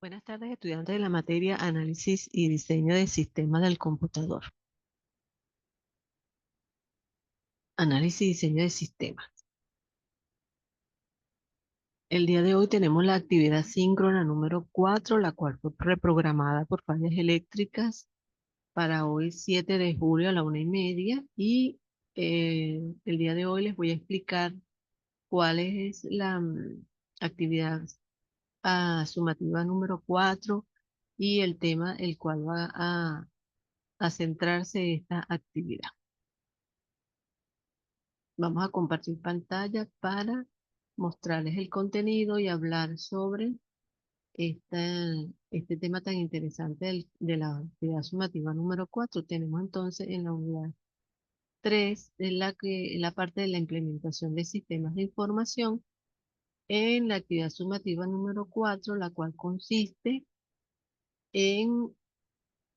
Buenas tardes, estudiantes de la materia Análisis y Diseño de Sistemas del Computador. Análisis y Diseño de Sistemas. El día de hoy tenemos la actividad síncrona número 4, la cual fue reprogramada por fallas eléctricas para hoy 7 de julio a la 1:30. Y el día de hoy les voy a explicar cuál es la actividad sumativa número 4 y el tema el cual va a centrarse esta actividad. Vamos a compartir pantalla para mostrarles el contenido y hablar sobre este tema tan interesante de la actividad sumativa número 4. Tenemos entonces en la unidad 3, en la parte de la implementación de sistemas de información, en la actividad sumativa número 4, la cual consiste en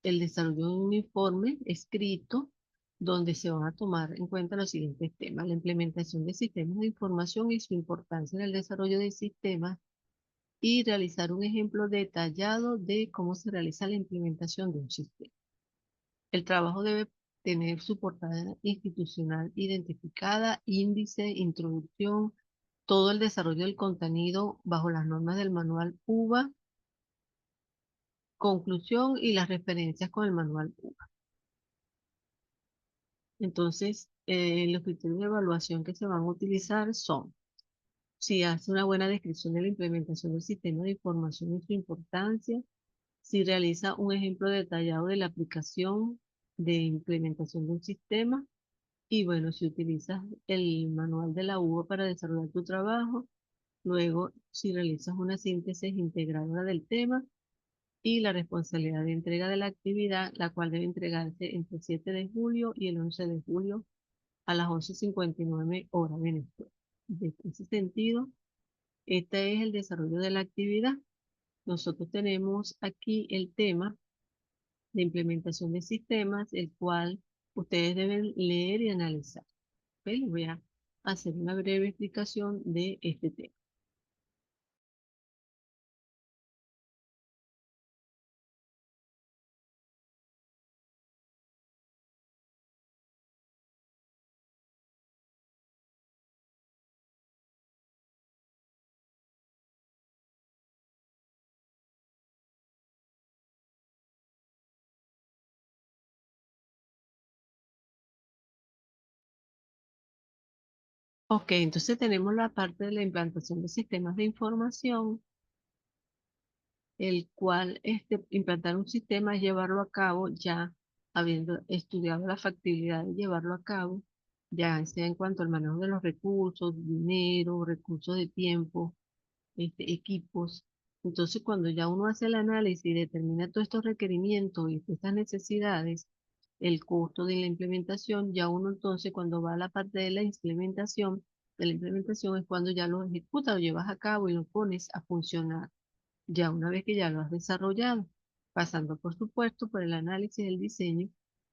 el desarrollo de un informe escrito donde se van a tomar en cuenta los siguientes temas: la implementación de sistemas de información y su importancia en el desarrollo de sistemas, y realizar un ejemplo detallado de cómo se realiza la implementación de un sistema. El trabajo debe tener su portada institucional identificada, índice, introducción, todo el desarrollo del contenido bajo las normas del manual UVA, conclusión y las referencias con el manual UVA. Entonces, los criterios de evaluación que se van a utilizar son: si hace una buena descripción de la implementación del sistema de información y su importancia, si realiza un ejemplo detallado de la aplicación de implementación de un sistema, y bueno, si utilizas el manual de la UVA para desarrollar tu trabajo, luego si realizas una síntesis integradora del tema, y la responsabilidad de entrega de la actividad, la cual debe entregarse entre el 7 de julio y el 11 de julio a las 11:59 horas Venezuela. En ese sentido, este es el desarrollo de la actividad. Nosotros tenemos aquí el tema de implementación de sistemas, el cual ustedes deben leer y analizar. ¿Ok? Les voy a hacer una breve explicación de este tema. Ok, entonces tenemos la parte de la implantación de sistemas de información, el cual implantar un sistema es llevarlo a cabo ya habiendo estudiado la factibilidad de llevarlo a cabo, ya sea en cuanto al manejo de los recursos, dinero, recursos de tiempo, equipos. Entonces, cuando ya uno hace el análisis y determina todos estos requerimientos y estas necesidades, el costo de la implementación, ya uno entonces cuando va a la parte de la implementación es cuando ya lo ejecutas, lo llevas a cabo y lo pones a funcionar ya una vez que ya lo has desarrollado, pasando por supuesto por el análisis del diseño.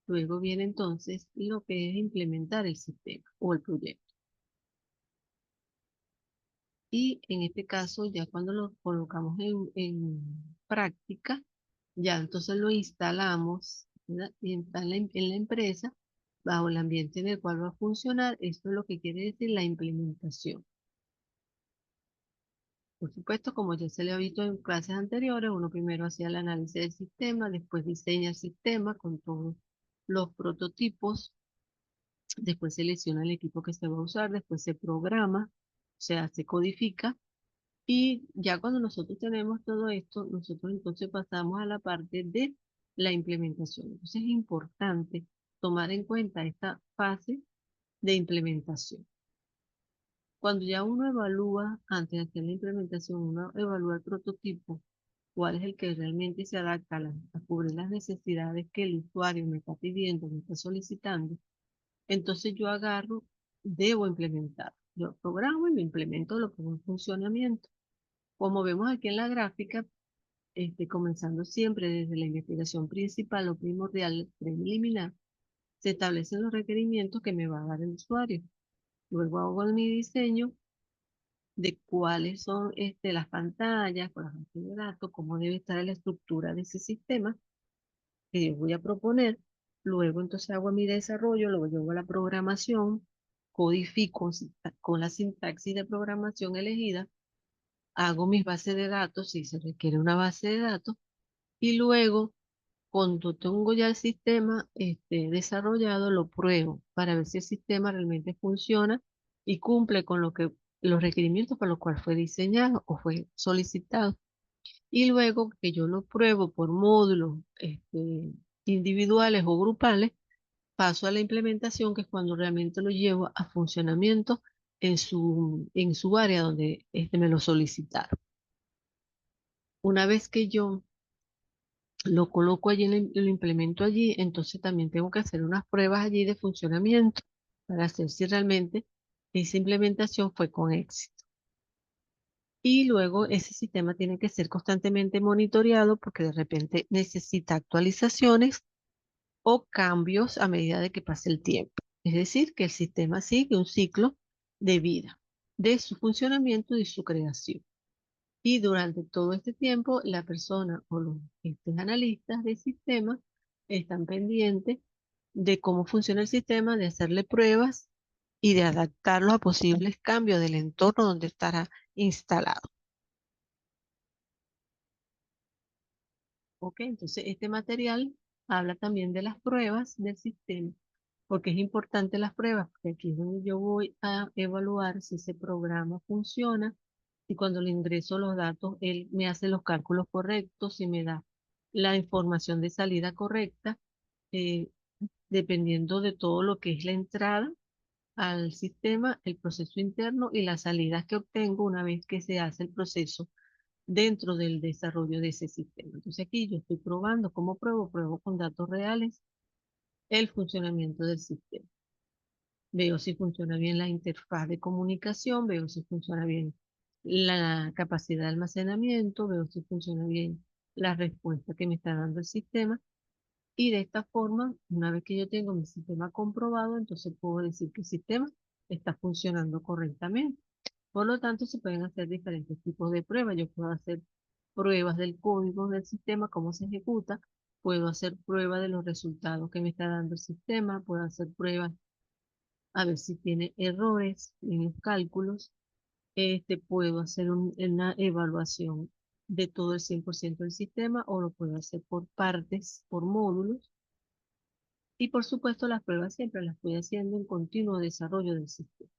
Luego viene entonces lo que es implementar el sistema o el proyecto. Y en este caso, ya cuando lo colocamos en práctica, ya entonces lo instalamos, ¿verdad? En la empresa, bajo el ambiente en el cual va a funcionar. Esto es lo que quiere decir la implementación. Por supuesto, como ya se le ha visto en clases anteriores, uno primero hacía el análisis del sistema, después diseña el sistema con todos los prototipos, después selecciona el equipo que se va a usar, después se programa, o sea, se codifica. Y ya cuando nosotros tenemos todo esto, nosotros entonces pasamos a la parte de la implementación. Entonces es importante tomar en cuenta esta fase de implementación. Cuando ya uno evalúa, antes de hacer la implementación, uno evalúa el prototipo, cuál es el que realmente se adapta a cubrir las necesidades que el usuario me está pidiendo, me está solicitando. Entonces yo agarro, debo implementar. Yo programo y lo implemento, lo pongo en funcionamiento. Como vemos aquí en la gráfica, comenzando siempre desde la investigación principal o primordial preliminar, se establecen los requerimientos que me va a dar el usuario. Luego hago mi diseño de cuáles son las pantallas, con las bases de datos, cómo debe estar la estructura de ese sistema que yo voy a proponer. Luego entonces hago mi desarrollo, luego llevo a la programación, codifico con la sintaxis de programación elegida, hago mis bases de datos si se requiere una base de datos y luego cuando tengo ya el sistema desarrollado lo pruebo para ver si el sistema realmente funciona y cumple con los requerimientos para los cuales fue diseñado o fue solicitado. Y luego que yo lo pruebo por módulos individuales o grupales, paso a la implementación, que es cuando realmente lo llevo a funcionamiento en su área donde me lo solicitaron. Una vez que yo lo coloco allí, lo implemento allí, entonces también tengo que hacer unas pruebas allí de funcionamiento para hacer si realmente esa implementación fue con éxito. Y luego ese sistema tiene que ser constantemente monitoreado porque de repente necesita actualizaciones o cambios a medida de que pase el tiempo. Es decir, que el sistema sigue un ciclo de vida, de su funcionamiento y su creación. Y durante todo este tiempo, la persona o los analistas del sistema están pendientes de cómo funciona el sistema, de hacerle pruebas y de adaptarlo a posibles cambios del entorno donde estará instalado. Ok, entonces este material habla también de las pruebas del sistema, porque es importante las pruebas, porque aquí es donde yo voy a evaluar si ese programa funciona y cuando le ingreso los datos, él me hace los cálculos correctos y me da la información de salida correcta, eh, dependiendo de todo lo que es la entrada al sistema, el proceso interno y las salidas que obtengo una vez que se hace el proceso dentro del desarrollo de ese sistema. Entonces aquí yo estoy probando, ¿cómo pruebo? Pruebo con datos reales el funcionamiento del sistema. Veo si funciona bien la interfaz de comunicación, veo si funciona bien la capacidad de almacenamiento, veo si funciona bien la respuesta que me está dando el sistema. Y de esta forma, una vez que yo tengo mi sistema comprobado, entonces puedo decir que el sistema está funcionando correctamente. Por lo tanto, se pueden hacer diferentes tipos de pruebas. Yo puedo hacer pruebas del código del sistema, cómo se ejecuta. Puedo hacer pruebas de los resultados que me está dando el sistema. Puedo hacer pruebas a ver si tiene errores en los cálculos. Puedo hacer una evaluación de todo el 100% del sistema o lo puedo hacer por partes, por módulos. Y por supuesto, las pruebas siempre las estoy haciendo en continuo desarrollo del sistema.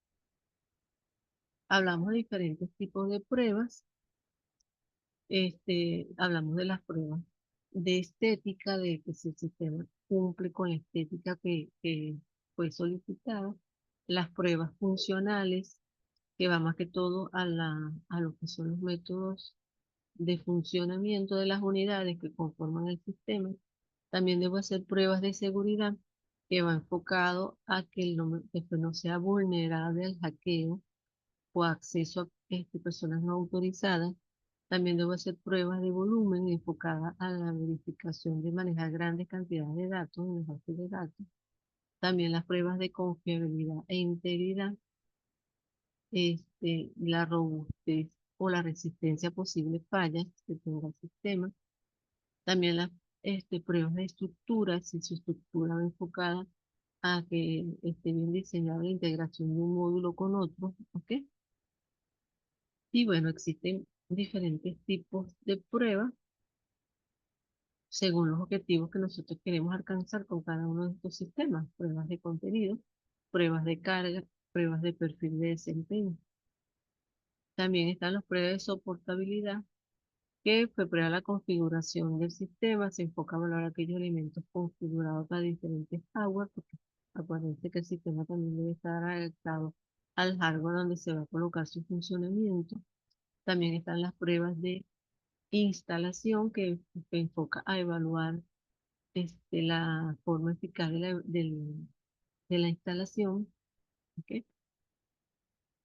Hablamos de diferentes tipos de pruebas. Hablamos de las pruebas de estética, de que si el sistema cumple con la estética que fue solicitada. Las pruebas funcionales, que va más que todo a lo que son los métodos de funcionamiento de las unidades que conforman el sistema. También debo hacer pruebas de seguridad, que va enfocado a que después no sea vulnerable al hackeo o acceso a personas no autorizadas. También debo hacer pruebas de volumen enfocadas a la verificación de manejar grandes cantidades de datos en las bases de datos. También las pruebas de confiabilidad e integridad, la robustez o la resistencia a posibles fallas que tenga el sistema. También las pruebas de estructura, si su estructura va enfocada a que esté bien diseñada la integración de un módulo con otro, ¿ok? Y bueno, existen diferentes tipos de pruebas según los objetivos que nosotros queremos alcanzar con cada uno de estos sistemas. Pruebas de contenido, pruebas de carga, pruebas de perfil de desempeño. También están las pruebas de soportabilidad, que fue prueba la configuración del sistema, se enfoca a valorar aquellos elementos configurados para diferentes hardware, porque acuérdense que el sistema también debe estar adaptado al hardware donde se va a colocar su funcionamiento. También están las pruebas de instalación que enfoca a evaluar la forma eficaz de la instalación. ¿Ok?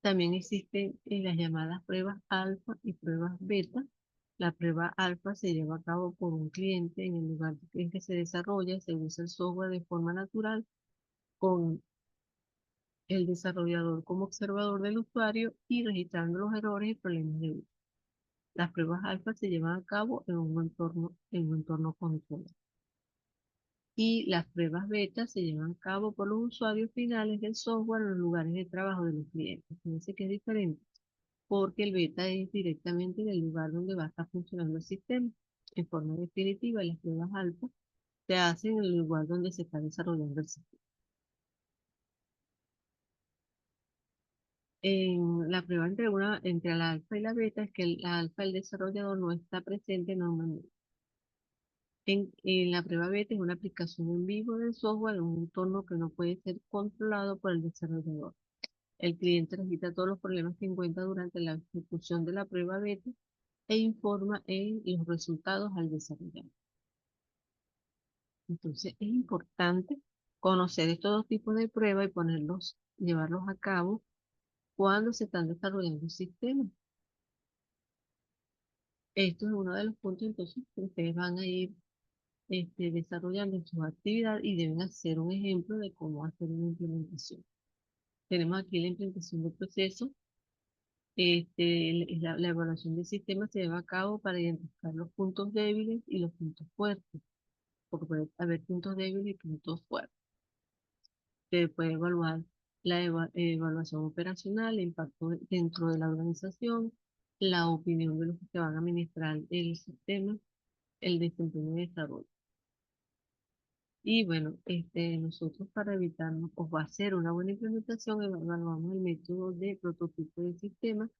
También existen las llamadas pruebas alfa y pruebas beta. La prueba alfa se lleva a cabo por un cliente en el lugar en que se desarrolla, se usa el software de forma natural con el desarrollador como observador del usuario y registrando los errores y problemas de uso. Las pruebas alfa se llevan a cabo en un entorno controlado. Y las pruebas beta se llevan a cabo por los usuarios finales del software en los lugares de trabajo de los clientes. Fíjense que es diferente, porque el beta es directamente en el lugar donde va a estar funcionando el sistema. En forma definitiva, las pruebas alfa se hacen en el lugar donde se está desarrollando el sistema. En la prueba entre la alfa y la beta es que la alfa, el desarrollador, no está presente normalmente. En la prueba beta es una aplicación en vivo del software en un entorno que no puede ser controlado por el desarrollador. El cliente registra todos los problemas que encuentra durante la ejecución de la prueba beta e informa en los resultados al desarrollador. Entonces es importante conocer estos dos tipos de pruebas y llevarlos a cabo cuando se están desarrollando sistemas. Esto es uno de los puntos entonces que ustedes van a ir desarrollando en su actividad y deben hacer un ejemplo de cómo hacer una implementación. Tenemos aquí la implementación del proceso. La evaluación del sistema se lleva a cabo para identificar los puntos débiles y los puntos fuertes, porque puede haber puntos débiles y puntos fuertes. Se puede evaluar la evaluación operacional, el impacto dentro de la organización, la opinión de los que van a administrar el sistema, el desempeño de desarrollo. Y bueno, nosotros para evitarnos o va a hacer una buena implementación, evaluamos el método de prototipo del sistema.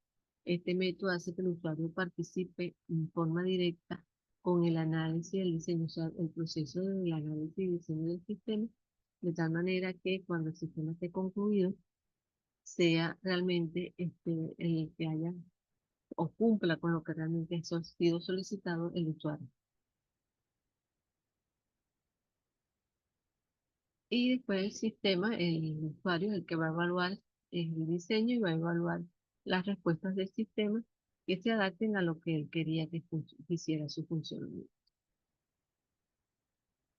Este método hace que el usuario participe en forma directa con el análisis y el diseño, o sea, el proceso del análisis y diseño del sistema, de tal manera que cuando el sistema esté concluido, sea realmente el que haya o cumpla con lo que realmente ha sido solicitado el usuario. Y después el sistema, el usuario, es el que va a evaluar el diseño y va a evaluar las respuestas del sistema que se adapten a lo que él quería que hiciera su funcionamiento.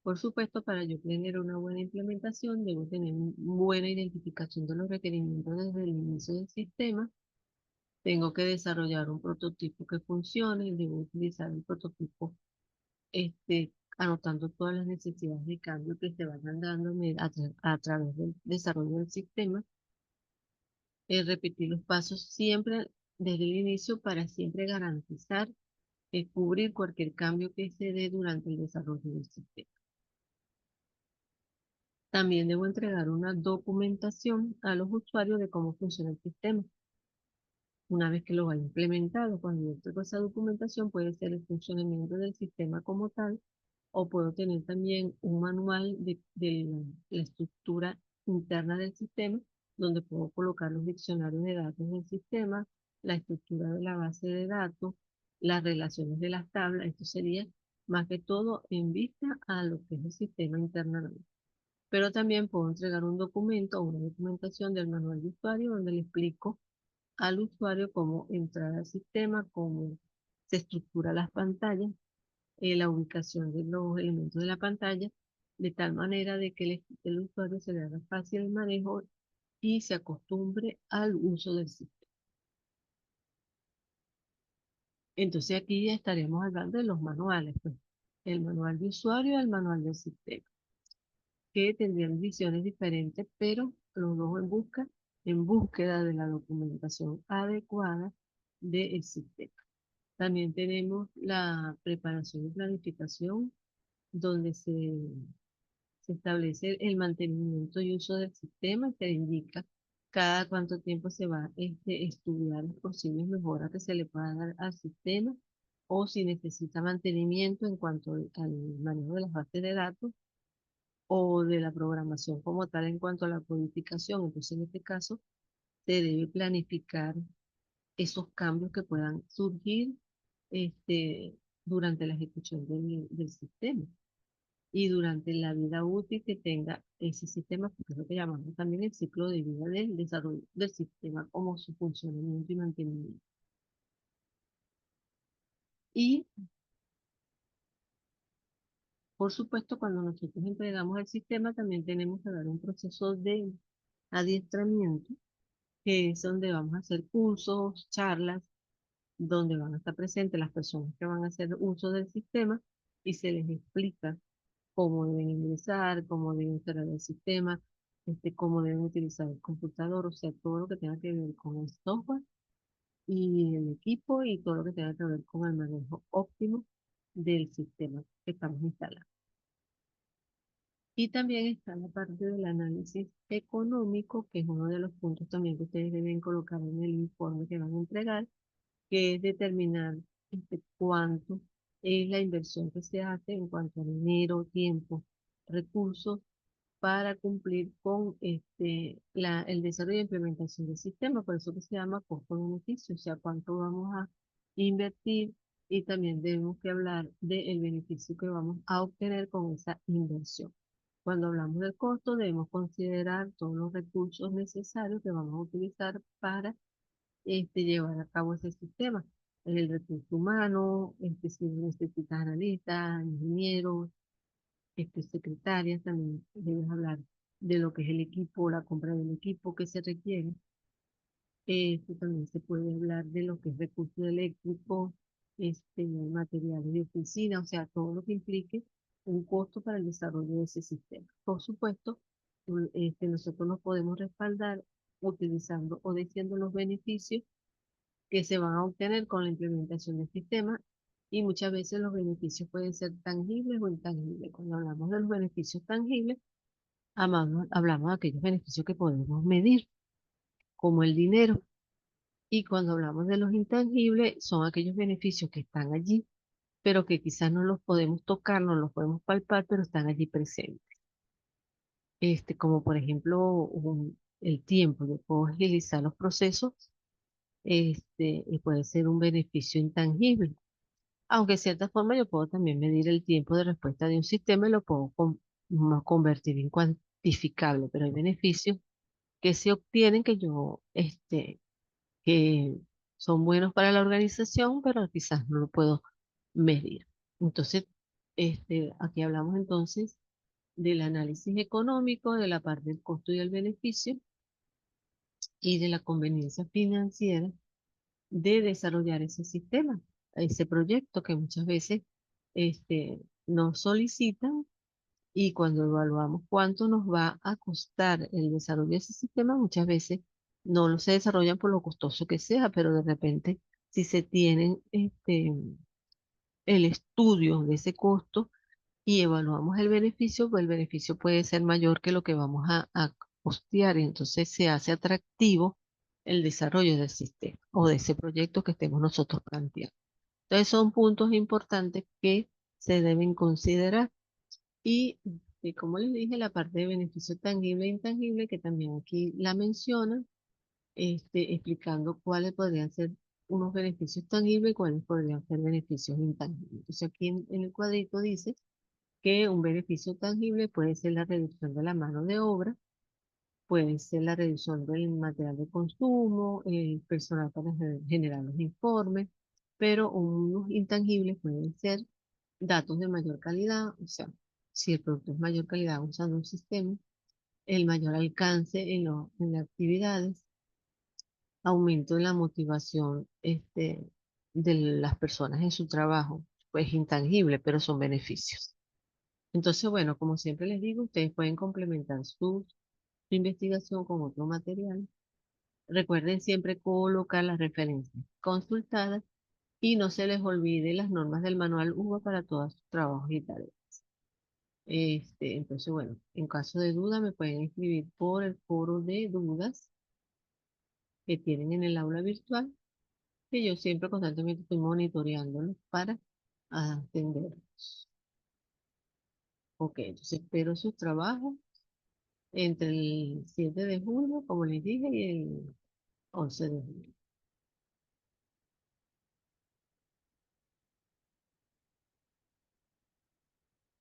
Por supuesto, para yo tener una buena implementación, debo tener una buena identificación de los requerimientos desde el inicio del sistema. Tengo que desarrollar un prototipo que funcione, debo utilizar el prototipo anotando todas las necesidades de cambio que se vayan dando a través del desarrollo del sistema. Repetir los pasos siempre desde el inicio para siempre garantizar cubrir cualquier cambio que se dé durante el desarrollo del sistema. También debo entregar una documentación a los usuarios de cómo funciona el sistema. Una vez que lo haya implementado, cuando yo tengo esa documentación, puede ser el funcionamiento del sistema como tal, o puedo tener también un manual de la estructura interna del sistema, donde puedo colocar los diccionarios de datos del sistema, la estructura de la base de datos, las relaciones de las tablas. Esto sería más que todo en vista a lo que es el sistema internamente. Pero también puedo entregar un documento o una documentación del manual de usuario donde le explico al usuario cómo entrar al sistema, cómo se estructura las pantallas, la ubicación de los elementos de la pantalla, de tal manera de que el usuario se le haga fácil el manejo y se acostumbre al uso del sistema. Entonces aquí ya estaremos hablando de los manuales, pues, el manual de usuario y el manual del sistema, que tendrían visiones diferentes, pero los dos en búsqueda de la documentación adecuada del sistema. También tenemos la preparación y planificación, donde se establece el mantenimiento y uso del sistema, se indica cada cuánto tiempo se va a estudiar las posibles mejoras que se le puedan dar al sistema o si necesita mantenimiento en cuanto al manejo de las bases de datos o de la programación como tal en cuanto a la codificación. Entonces, en este caso, se debe planificar esos cambios que puedan surgir este, durante la ejecución del sistema y durante la vida útil que tenga ese sistema, porque es lo que llamamos también el ciclo de vida del desarrollo del sistema como su funcionamiento y mantenimiento. Y, por supuesto, cuando nosotros entregamos el sistema, también tenemos que dar un proceso de adiestramiento, que es donde vamos a hacer cursos, charlas, donde van a estar presentes las personas que van a hacer uso del sistema y se les explica cómo deben ingresar, cómo deben instalar el sistema, cómo deben utilizar el computador, o sea, todo lo que tenga que ver con el software y el equipo y todo lo que tenga que ver con el manejo óptimo del sistema que estamos instalando. Y también está la parte del análisis económico, que es uno de los puntos también que ustedes deben colocar en el informe que van a entregar, que es determinar cuánto es la inversión que se hace en cuanto a dinero, tiempo, recursos para cumplir con el desarrollo e implementación del sistema. Por eso que se llama costo-beneficio, o sea, cuánto vamos a invertir y también debemos que hablar del beneficio que vamos a obtener con esa inversión. Cuando hablamos del costo, debemos considerar todos los recursos necesarios que vamos a utilizar para llevar a cabo ese sistema. El recurso humano, si necesitas analistas, ingenieros, secretarias, también debes hablar de lo que es el equipo, la compra del equipo que se requiere. También se puede hablar de lo que es recurso eléctrico, materiales de oficina, o sea, todo lo que implique un costo para el desarrollo de ese sistema. Por supuesto, nosotros nos podemos respaldar utilizando o diciendo los beneficios que se van a obtener con la implementación del sistema y muchas veces los beneficios pueden ser tangibles o intangibles. Cuando hablamos de los beneficios tangibles, hablamos de aquellos beneficios que podemos medir, como el dinero. Y cuando hablamos de los intangibles, son aquellos beneficios que están allí, pero que quizás no los podemos tocar, no los podemos palpar, pero están allí presentes. Como por ejemplo, el tiempo. Yo puedo agilizar los procesos, y puede ser un beneficio intangible. Aunque de cierta forma yo puedo también medir el tiempo de respuesta de un sistema y lo puedo convertir en cuantificable, pero hay beneficios que se obtienen que son buenos para la organización, pero quizás no lo puedo medir. Entonces, aquí hablamos entonces del análisis económico, de la parte del costo y el beneficio y de la conveniencia financiera de desarrollar ese sistema, ese proyecto que muchas veces nos solicitan y cuando evaluamos cuánto nos va a costar el desarrollo de ese sistema, muchas veces no lo se desarrollan por lo costoso que sea, pero de repente si se tienen el estudio de ese costo y evaluamos el beneficio, pues el beneficio puede ser mayor que lo que vamos a costear y entonces se hace atractivo el desarrollo del sistema o de ese proyecto que estemos nosotros planteando. Entonces son puntos importantes que se deben considerar y como les dije, la parte de beneficio tangible e intangible, que también aquí la mencionan, explicando cuáles podrían ser unos beneficios tangibles y cuáles podrían ser beneficios intangibles. Entonces aquí en el cuadrito dice que un beneficio tangible puede ser la reducción de la mano de obra, puede ser la reducción del material de consumo, el personal para generar los informes, pero unos intangibles pueden ser datos de mayor calidad, o sea, si el producto es mayor calidad usando un sistema, el mayor alcance en las actividades, aumento en la motivación de las personas en su trabajo, pues intangible, pero son beneficios. Entonces, bueno, como siempre les digo, ustedes pueden complementar su investigación con otro material. Recuerden siempre colocar las referencias consultadas y no se les olvide las normas del manual UVA para todos sus trabajos y tareas. Entonces, bueno, en caso de duda me pueden escribir por el foro de dudas que tienen en el aula virtual, que yo siempre constantemente estoy monitoreándolos para atenderlos. Ok, entonces espero sus trabajos entre el 7 de julio, como les dije, y el 11 de julio.